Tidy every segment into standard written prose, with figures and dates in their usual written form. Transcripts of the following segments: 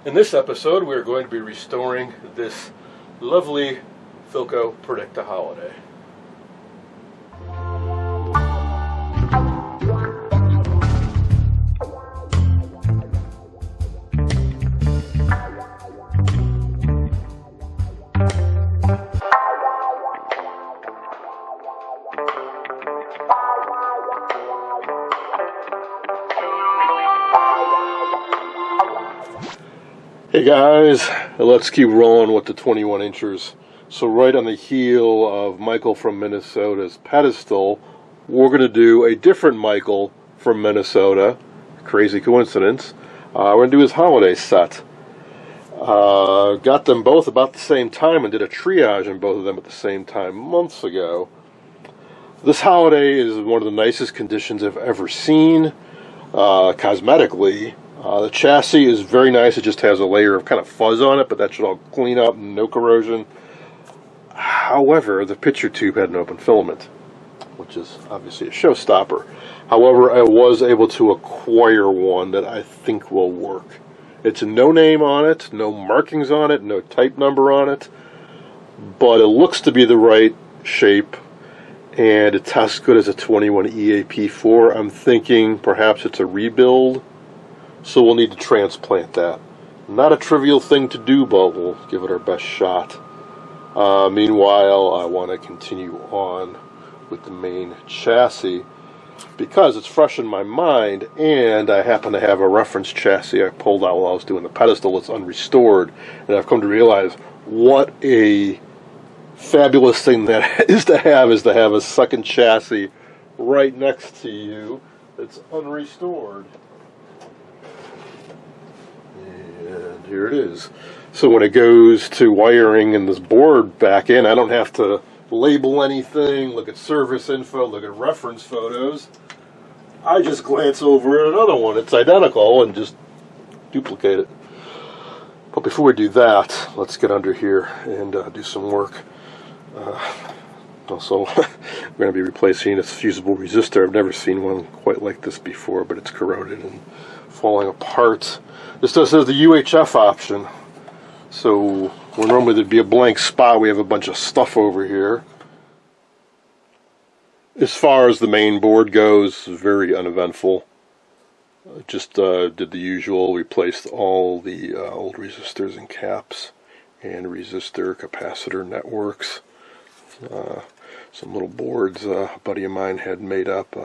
In this episode, we're going to be restoring this lovely Philco Predicta Holiday. Hey guys, let's keep rolling with the 21 inchers. So right on the heel of Michael from Minnesota's pedestal, we're going to do a different Michael from Minnesota. Crazy coincidence. We're going to do his holiday set. Got them both about the same time and did a triage on both of them at the same time months ago. This holiday is one of the nicest conditions I've ever seen, cosmetically. The chassis is very nice. It just has a layer of kind of fuzz on it, but that should all clean up, no corrosion. However, the picture tube had an open filament, which is obviously a showstopper. However, I was able to acquire one that I think will work. It's no name on it, no markings on it, no type number on it, but it looks to be the right shape, and it tests good as a 21 ep04. I'm thinking perhaps it's a rebuild. So we'll need to transplant that. Not a trivial thing to do, but we'll give it our best shot. Meanwhile, I want to continue on with the main chassis because it's fresh in my mind, and I happen to have a reference chassis I pulled out while I was doing the pedestal that's unrestored, and I've come to realize what a fabulous thing that is to have a second chassis right next to you that's unrestored. And here it is. So when it goes to wiring in this board back in, I don't have to label anything, look at service info, look at reference photos. I just glance over at another one. It's identical and just duplicate it. But before we do that, let's get under here and do some work. Also, we're going to be replacing this fusible resistor. I've never seen one quite like this before, but it's corroded and falling apart. This does have the UHF option, so where normally there'd be a blank spot, we have a bunch of stuff over here. As far as the main board goes, very uneventful. Just did the usual, replaced all the old resistors and caps and resistor capacitor networks. Some little boards a buddy of mine had made up.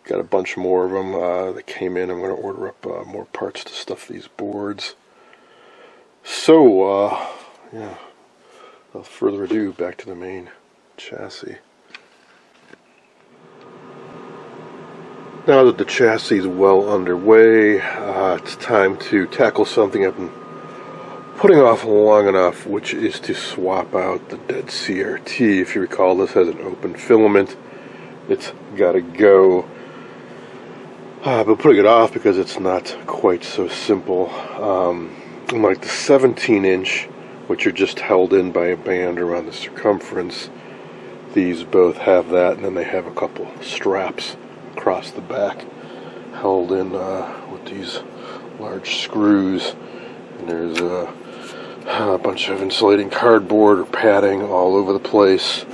Got a bunch more of them that came in. I'm going to order up more parts to stuff these boards. So, yeah, without further ado, back to the main chassis. Now that the chassis is well underway, it's time to tackle something I've been putting off long enough, which is to swap out the dead CRT. If you recall, this has an open filament. It's got to go. But putting it off because it's not quite so simple. Unlike the 17-inch, which are just held in by a band around the circumference, these both have that, and then they have a couple straps across the back held in with these large screws. And there's a bunch of insulating cardboard or padding all over the place.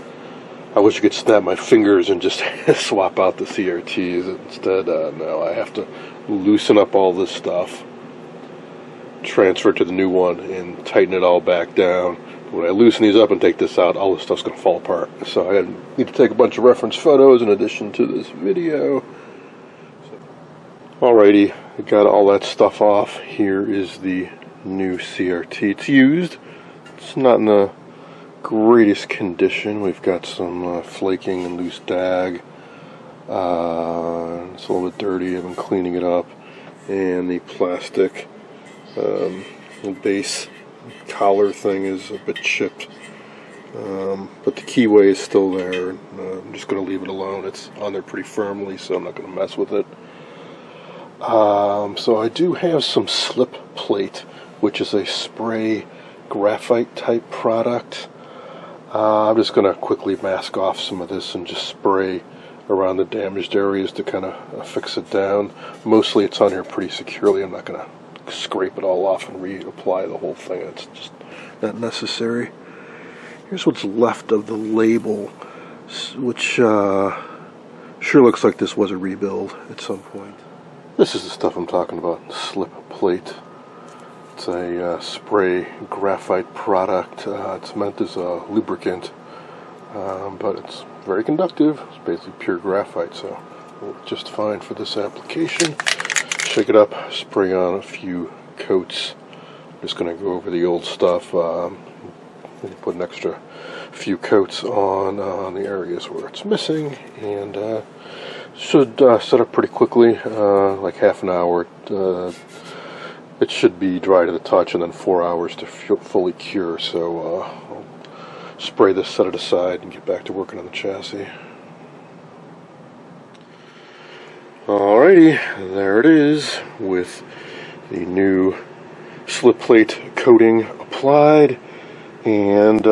I wish I could snap my fingers and just swap out the CRTs. Instead, no, I have to loosen up all this stuff, transfer it to the new one, and tighten it all back down. When I loosen these up and take this out, all this stuff's going to fall apart. So I need to take a bunch of reference photos in addition to this video. Alrighty, I got all that stuff off. Here is the new CRT. It's used. It's not in the greatest condition. We've got some flaking and loose dag. It's a little bit dirty. I've been cleaning it up. And the plastic base collar thing is a bit chipped. But the keyway is still there. I'm just going to leave it alone. It's on there pretty firmly, so I'm not going to mess with it. So I do have some slip plate, which is a spray graphite type product. I'm just going to quickly mask off some of this and just spray around the damaged areas to kind of fix it down. Mostly it's on here pretty securely. I'm not going to scrape it all off and reapply the whole thing. It's just not necessary. Here's what's left of the label, which sure looks like this was a rebuild at some point. This is the stuff I'm talking about, slip plate. It's a spray graphite product. It's meant as a lubricant, but it's very conductive. It's basically pure graphite, so it'll work just fine for this application. Shake it up, spray on a few coats. I'm just going to go over the old stuff. Put an extra few coats on the areas where it's missing, and should set up pretty quickly, like half an hour. It should be dry to the touch, and then 4 hours to fully cure. So I'll spray this, set it aside, and get back to working on the chassis. Alrighty, there it is with the new slip plate coating applied, and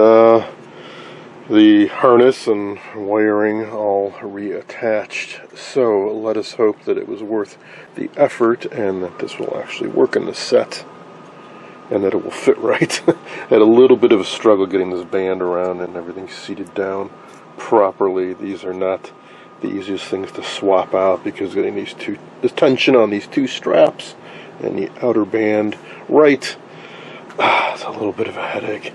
the harness and wiring all reattached. So let us hope that it was worth the effort and that this will actually work in the set and that it will fit right. Had a little bit of a struggle getting this band around and everything seated down properly. These are not the easiest things to swap out, because getting the tension on these two straps and the outer band right, it's a little bit of a headache.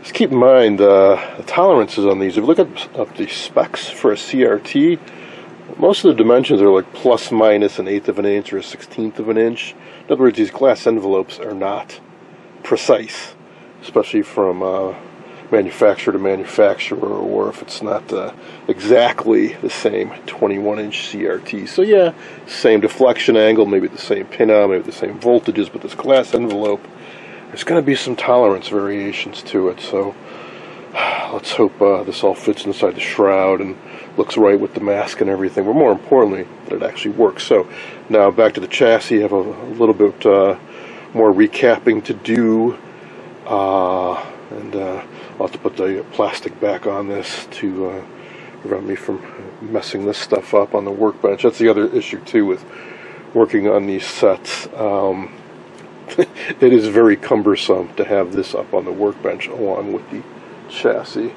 Just keep in mind the tolerances on these. If you look up the specs for a CRT, most of the dimensions are like plus minus an 1/8 of an inch or a 1/16 of an inch. In other words, these glass envelopes are not precise, especially from manufacturer to manufacturer, or if it's not exactly the same 21-inch CRT. So yeah, same deflection angle, maybe the same pinout, maybe the same voltages, but this glass envelope, there's going to be some tolerance variations to it. So let's hope this all fits inside the shroud and looks right with the mask and everything, but more importantly, that it actually works. So now back to the chassis. I have a little bit more recapping to do, and I'll have to put the plastic back on this to prevent me from messing this stuff up on the workbench. That's the other issue too with working on these sets. It is very cumbersome to have this up on the workbench along with the chassis.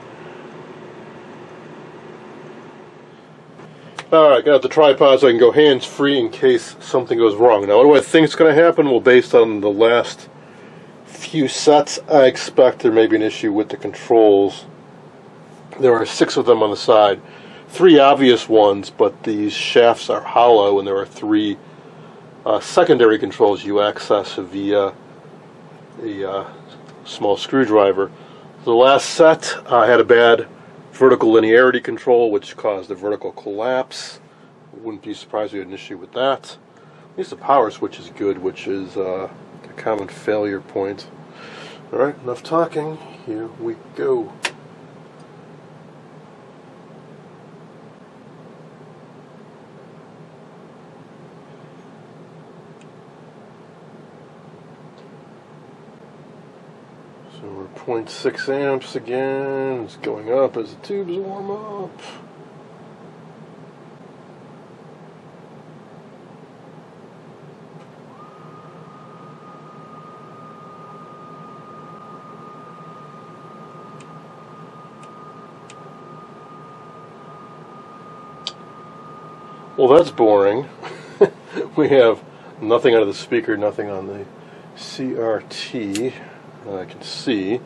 Alright, got the tripod so I can go hands-free in case something goes wrong. Now, what do I think is going to happen? Well, based on the last few sets, I expect there may be an issue with the controls. There are 6 of them on the side. 3 obvious ones, but these shafts are hollow, and there are 3 secondary controls you access via a small screwdriver. The last set had a bad vertical linearity control, which caused a vertical collapse. Wouldn't be surprised if we had an issue with that. At least the power switch is good, which is a common failure point. Alright, enough talking. Here we go. So we're 0.6 amps again. It's going up as the tubes warm up. Well, that's boring. We have nothing out of the speaker, nothing on the CRT that I can see.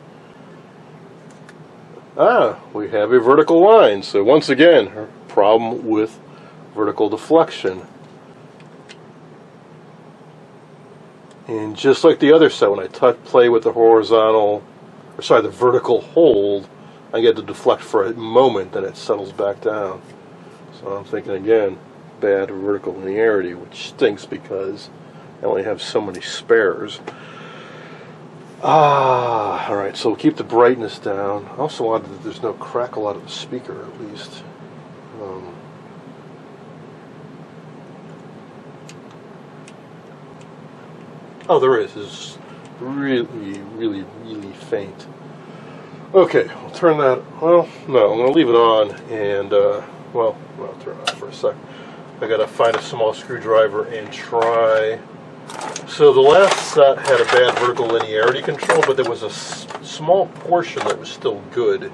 We have a vertical line. So once again, a problem with vertical deflection. And just like the other set, when I play with the the vertical hold, I get to deflect for a moment, then it settles back down. So I'm thinking again, bad vertical linearity, which stinks because I only have so many spares. Alright, so we'll keep the brightness down. Also wanted that there's no crackle out of the speaker, at least. Oh, there is. It's really, really, really faint. Okay, we'll turn that. Well, no, I'm going to leave it on, and well, I'll turn it on for a sec. I got to find a small screwdriver and try So the last set had a bad vertical linearity control, but there was a small portion that was still good.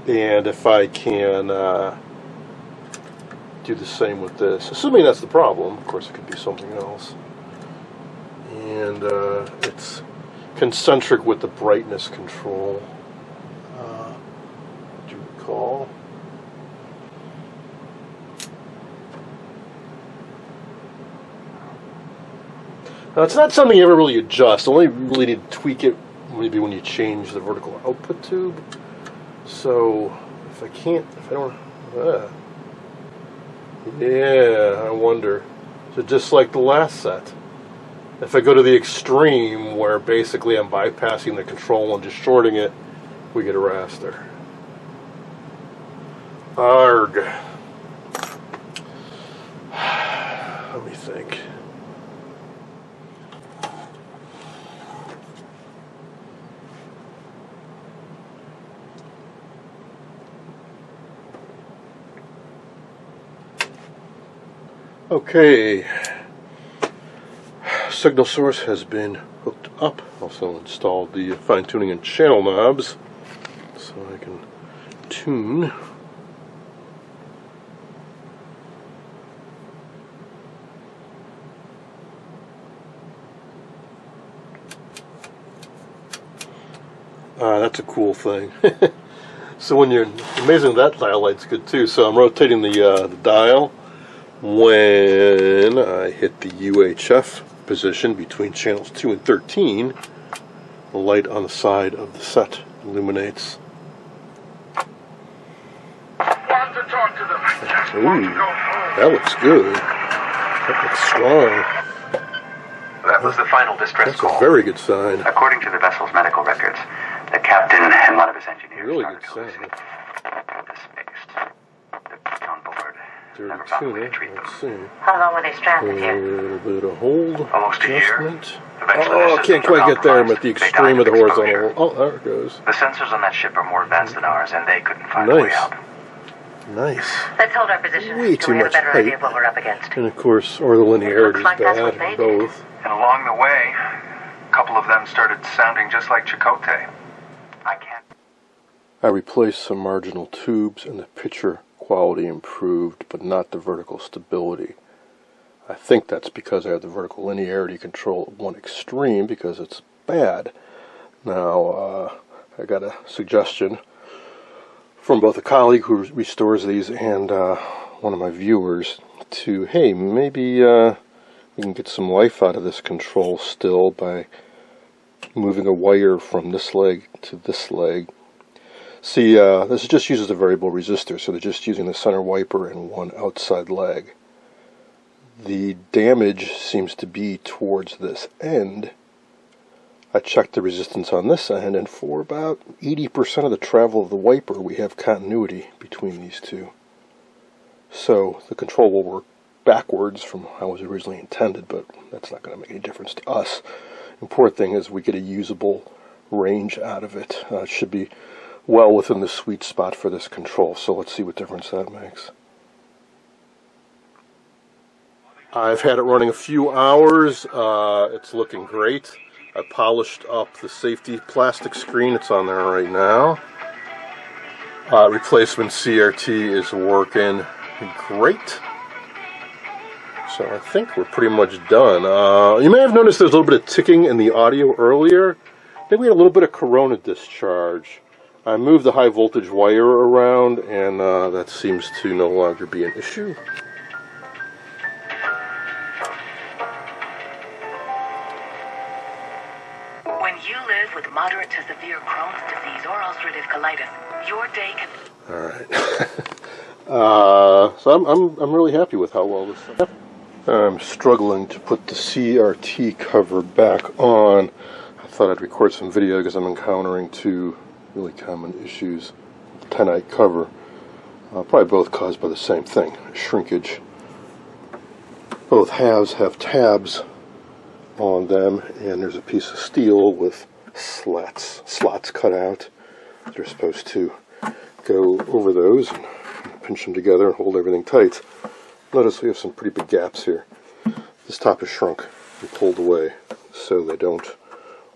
And if I can do the same with this, assuming that's the problem, of course it could be something else. And it's concentric with the brightness control. Do you recall? Now, it's not something you ever really adjust. Only really need to tweak it maybe when you change the vertical output tube. So if I don't, yeah, I wonder. So just like the last set, if I go to the extreme where basically I'm bypassing the control and just shorting it, we get a raster. Arg. Let me think. Okay, signal source has been hooked up. Also installed the fine-tuning and channel knobs so I can tune. That's a cool thing. So when you're amazing, that dial light's good too. So I'm rotating the dial. When I hit the UHF position between channels 2 and 13, the light on the side of the set illuminates. Ooh, that looks good. That looks strong. That was the final distress call. That's a very good sign. According to the vessel's medical records, the captain and one of his engineers Really good started sign. the space. The on board. Dirty Never found a way tuna. to treat them. Let's see. How long were they stranded A here? little bit of hold. Almost a year. Adjustment. Eventually, Oh, the I can't systems quite were get there. I'm at compromised. the They extreme died of the exposure. horizontal. Oh, there it goes. The sensors on that ship are more advanced than ours, and they couldn't find a way Nice. out. Nice. Let's hold our position Way till too we have a much better height. idea of what we're up against. And of course, or the linearity is like that's what bad they in did. both. And along the way, a couple of them started sounding just like Chakotay. I can't. I replaced some marginal tubes and the picture quality improved, but not the vertical stability. I think that's because I have the vertical linearity control at one extreme because it's bad. Now, I got a suggestion from both a colleague who restores these and one of my viewers to, hey, maybe we can get some life out of this control still by moving a wire from this leg to this leg. See, this just uses a variable resistor, so they're just using the center wiper and one outside leg. The damage seems to be towards this end. I checked the resistance on this end, and for about 80% of the travel of the wiper, we have continuity between these two. So the control will work backwards from how it was originally intended, but that's not going to make any difference to us. Important thing is we get a usable range out of it. It should be well within the sweet spot for this control, so let's see what difference that makes. I've had it running a few hours. It's looking great. I polished up the safety plastic screen. It's on there right now. Replacement CRT is working great. So I think we're pretty much done. You may have noticed there's a little bit of ticking in the audio earlier. I think we had a little bit of corona discharge. I moved the high voltage wire around, and that seems to no longer be an issue. When you live with moderate to severe Crohn's disease or ulcerative colitis, your day can... Alright. So I'm really happy with how well this is. I'm struggling to put the CRT cover back on. I thought I'd record some video because I'm encountering two really common issues. Tenite cover. Probably both caused by the same thing, shrinkage. Both halves have tabs on them, and there's a piece of steel with slots cut out. They're supposed to go over those and pinch them together and hold everything tight. Notice we have some pretty big gaps here. this top is shrunk and pulled away so they don't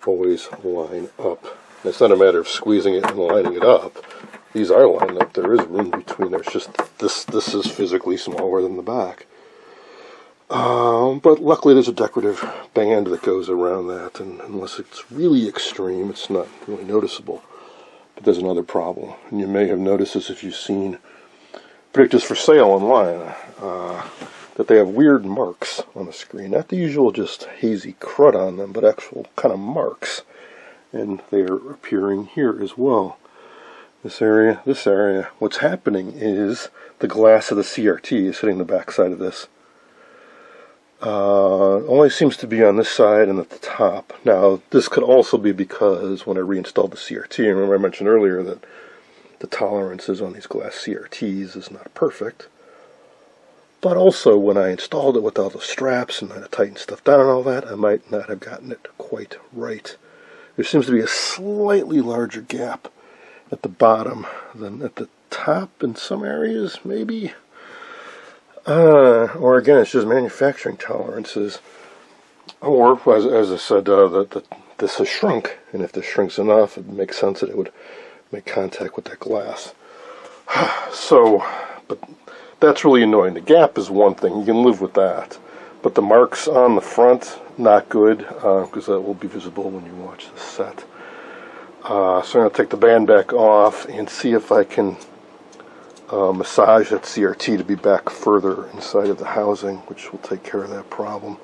always line up. And it's not a matter of squeezing it and lining it up. These are lined up. There is room between. There's just this is physically smaller than the back. But luckily there's a decorative band that goes around that, and unless it's really extreme, it's not really noticeable. But there's another problem, and you may have noticed this if you've seen Predictas for sale online, that they have weird marks on the screen. Not the usual just hazy crud on them, but actual kind of marks. And they are appearing here as well. This area. What's happening is the glass of the CRT is hitting the back side of this. Only seems to be on this side and at the top. Now, this could also be because when I reinstalled the CRT, remember I mentioned earlier that the tolerances on these glass CRTs is not perfect. But also, when I installed it with all the straps and I tightened stuff down and all that, I might not have gotten it quite right. There seems to be a slightly larger gap at the bottom than at the top in some areas, maybe. Or again, it's just manufacturing tolerances. Or, as I said, that this has shrunk, and if this shrinks enough, it makes sense that it would make contact with that glass. So, but that's really annoying. The gap is one thing, you can live with that. But the marks on the front, not good, because that will be visible when you watch this set. So I'm going to take the band back off and see if I can massage that CRT to be back further inside of the housing, which will take care of that problem.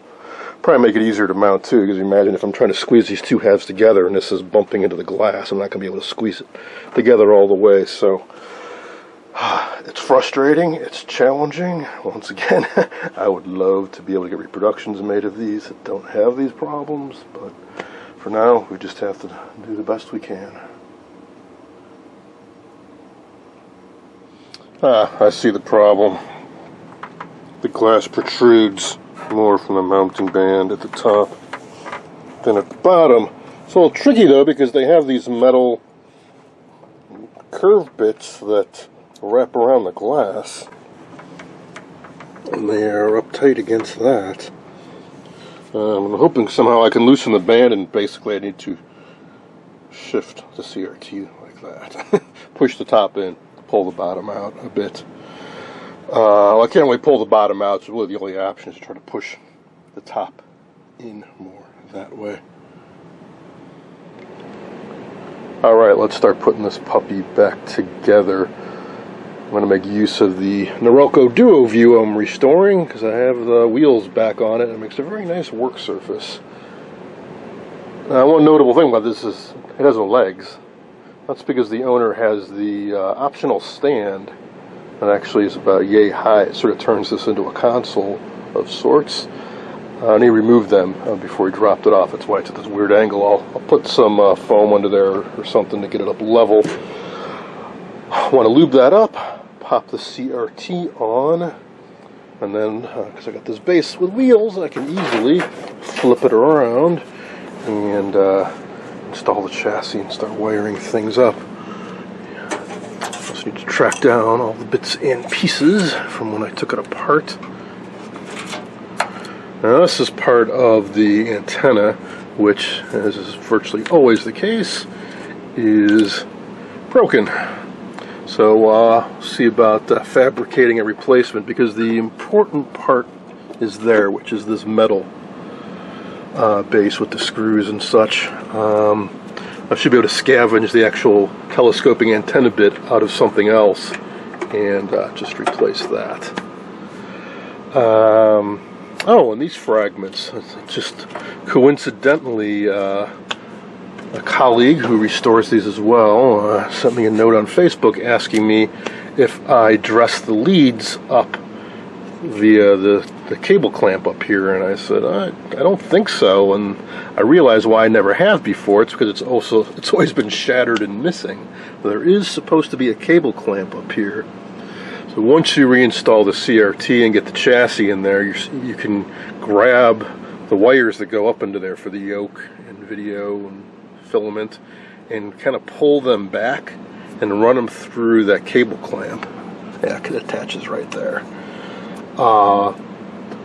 Probably make it easier to mount too, because imagine if I'm trying to squeeze these two halves together and this is bumping into the glass, I'm not going to be able to squeeze it together all the way. So it's frustrating, it's challenging. Once again, I would love to be able to get reproductions made of these that don't have these problems, but for now we just have to do the best we can. I see the problem. The glass protrudes more from the mounting band at the top than at the bottom. It's a little tricky though, because they have these metal curve bits that wrap around the glass, and they are uptight against that. I'm hoping somehow I can loosen the band, and basically I need to shift the CRT like that. Push the top in, pull the bottom out a bit. I can't really pull the bottom out, so really the only option is to try to push the top in more that way. Alright, let's start putting this puppy back together. I'm going to make use of the Norelco Duo View I'm restoring, because I have the wheels back on it, and it makes a very nice work surface. One notable thing about this is it has no legs. That's because the owner has the optional stand that actually is about yay high. It sort of turns this into a console of sorts. And he removed them before he dropped it off. That's why it's at this weird angle. I'll put some foam under there or something to get it up level. Want to lube that up, pop the CRT on, and then, because I got this base with wheels, I can easily flip it around and install the chassis and start wiring things up. Just need to track down all the bits and pieces from when I took it apart. Now this is part of the antenna, which, as is virtually always the case, is broken. So see about fabricating a replacement, because the important part is there, which is this metal base with the screws and such. I should be able to scavenge the actual telescoping antenna bit out of something else and just replace that. Oh, and these fragments, just coincidentally, a colleague who restores these as well sent me a note on Facebook asking me if I dress the leads up via the cable clamp up here, and I said I don't think so, and I realized why I never have before. It's because it's always been shattered and missing. There is supposed to be a cable clamp up here. So once you reinstall the CRT and get the chassis in there, you can grab the wires that go up into there for the yoke and video and filament and kind of pull them back and run them through that cable clamp. Yeah, it attaches right there.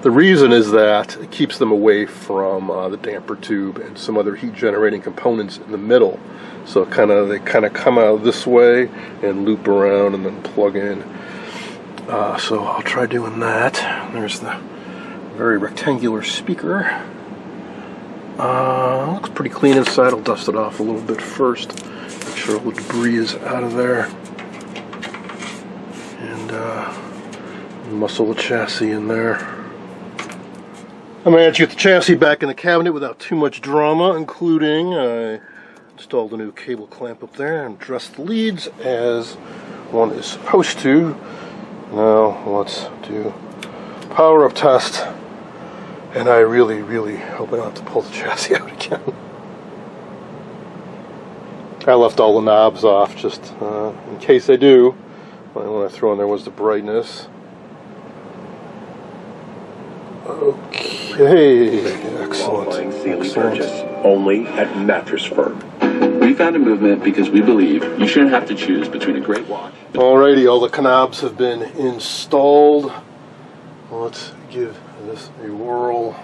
The reason is that it keeps them away from the damper tube and some other heat generating components in the middle. So they kind of come out this way and loop around and then plug in. So I'll try doing that. There's the very rectangular speaker. Looks pretty clean inside. I'll dust it off a little bit first. Make sure all the debris is out of there. And muscle the chassis in there. I managed to get the chassis back in the cabinet without too much drama, including I installed a new cable clamp up there and dressed the leads as one is supposed to. Now let's do power up test. And I really, really hope I don't have to pull the chassis out again. I left all the knobs off just in case I do. The only one I threw on there was the brightness. Okay, excellent. Qualifying ceiling purchase only at Mattress Firm. We found a movement because we believe you shouldn't have to choose between a great watch. Alrighty, all the knobs have been installed. Let's give this a whirl.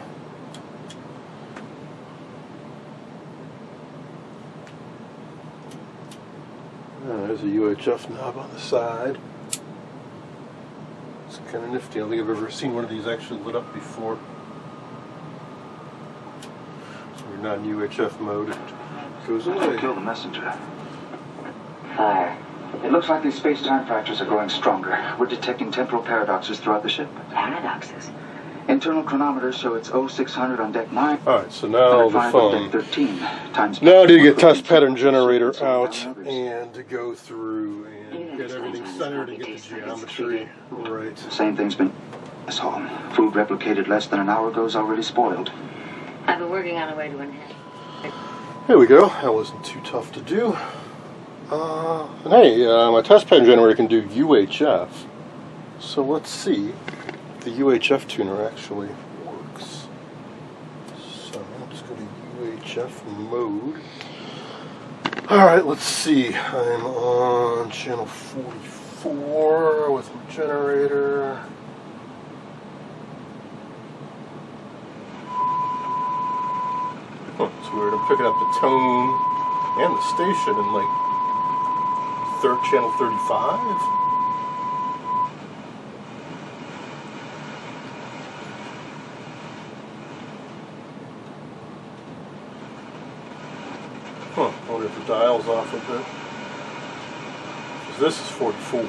There's a UHF knob on the side. It's kind of nifty. I don't think I've ever seen one of these actually lit up before. So we're not in UHF mode. It goes away. Kill the messenger. Fire. It looks like these space-time fractures are growing stronger. We're detecting temporal paradoxes throughout the ship. Paradoxes? Internal chronometers show it's 0600 on deck 9. Alright, so now the phone. 13 times. Now to get test pattern generator out and to go through and get everything centered and get the geometry right. Same thing's been this home. Food replicated less than an hour ago is already spoiled. I've been working on a way to enhance. There we go. That wasn't too tough to do. And hey, my test pattern generator can do UHF. So let's see if the UHF tuner actually works. So I'll just go to UHF mode. Alright, let's see. I'm on channel 44 with my generator. Oh, it's weird. I'm picking up the tone and the station in like channel 35. I wonder if the dial's off a bit. Because this is 44.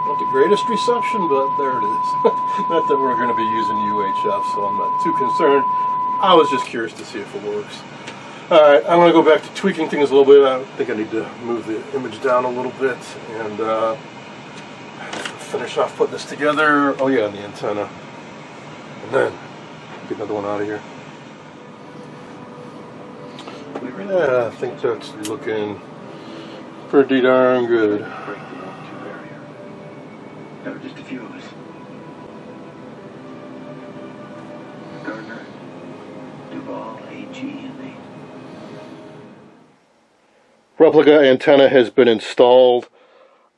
Not the greatest reception, but there it is. Not that we're going to be using UHF, so I'm not too concerned. I was just curious to see if it works. Alright, I'm going to go back to tweaking things a little bit. I think I need to move the image down a little bit and finish off putting this together. Oh yeah, and the antenna. And then get another one out of here. Yeah, I think that's looking pretty darn good. There were just a few of us. Gardner, Duval, AG, and me. Replica antenna has been installed.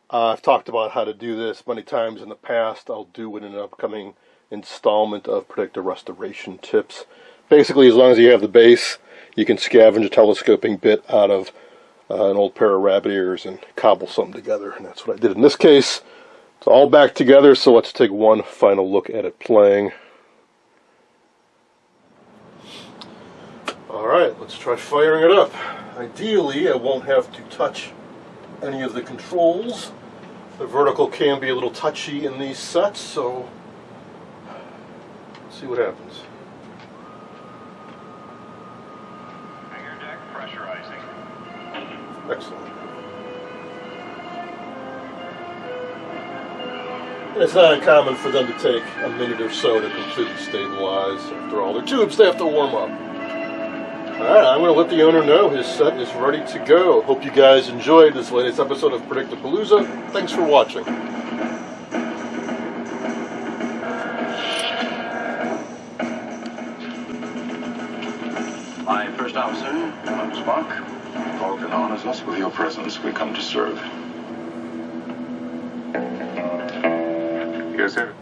I've talked about how to do this many times in the past. I'll do it in an upcoming installment of Predicta Restoration Tips. Basically, as long as you have the base, you can scavenge a telescoping bit out of an old pair of rabbit ears and cobble something together. And that's what I did in this case. It's all back together, so let's take one final look at it playing. Alright, let's try firing it up. Ideally, I won't have to touch any of the controls. The vertical can be a little touchy in these sets, so let's see what happens. Hangar deck pressurizing. Excellent. And it's not uncommon for them to take a minute or so to completely stabilize. After all, their tubes, they have to warm up. Alright, I'm going to let the owner know his set is ready to go. Hope you guys enjoyed this latest episode of Predictapalooza. Thanks for watching. sir. My name's Mark. Vulcan honors us with your presence. We come to serve. Yes, sir.